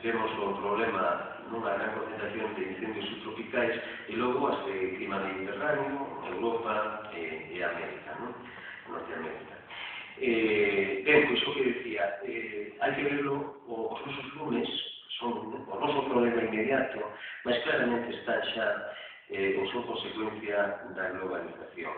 temos o problema nunha gran concentración de incendios subtropicais e logo as de clima mediterráneo, Europa e América, Norteamérica. Ben, pois o que decía, hai que verlo, os nosos lumes son o noso problema inmediato, mas claramente están xa ou son consecuencia da globalización.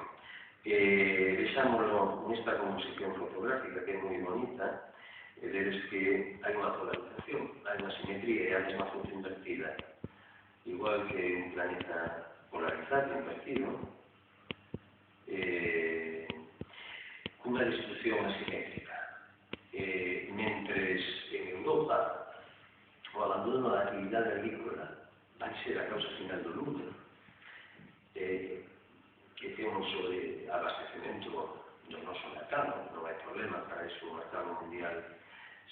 Vexámoslo nesta composición fotográfica que é moi bonita, vedes que hai unha polarización, hai unha simetría e a mesma función invertida. Igual que un planeta polarizado, invertido, cunha distribución asimétrica. Mentres en Europa o abandono da actividade agrícola vai ser a causa final do luto, que temos o de abastecemento do noso mercado, non hai problema, para iso o mercado mundial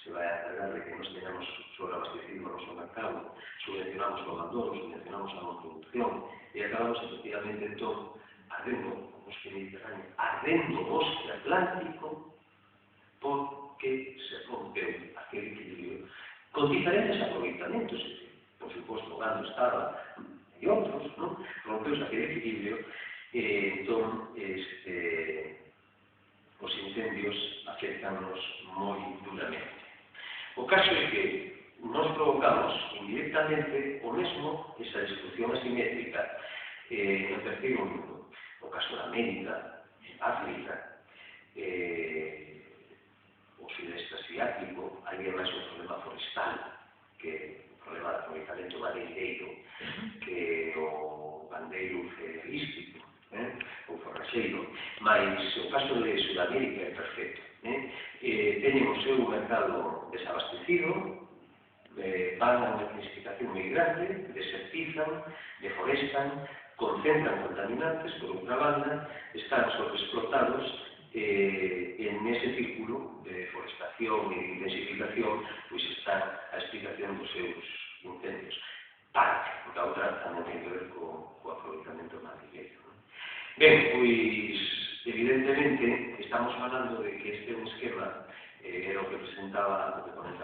se vai a cargar de que nos teñamos sobreabastecido o noso mercado, subvencionamos o abandono, subvencionamos a non producción, e acabamos efectivamente entón ardendo o bosque mediterráneo, ardendo o bosque atlántico, porque se rompeu aquel equilibrio, con diferentes aproveitamentos, por suposto, gando estaba e outros, rompeuse aquel equilibrio, e entón os incendios afectanos moi duramente. O caso é que nos provocamos indirectamente o mesmo, esa destrucción asimétrica no terceiro mundo, no caso da América, África, o sudeste asiático, hai máis un problema forestal, que o problema de aproveitamento madeireiro, que o bandeiro cerealístico, ou forraxeiro, mas o caso de Sudamérica é perfecto. Teñen o seu mercado desabastecido, van a unha intensificación moi grande, desertizan, deforestan, concentran contaminantes, por outra banda, están sobreexplotados en ese círculo de deforestación e de intensificación, pois está a explicación dos seus incendios. Parte, porque a outra tamén ten que ver co aproveitamento madeireiro. Ben, pois, evidentemente, estamos falando de que este é un esquema, era o que presentaba, o que comentaba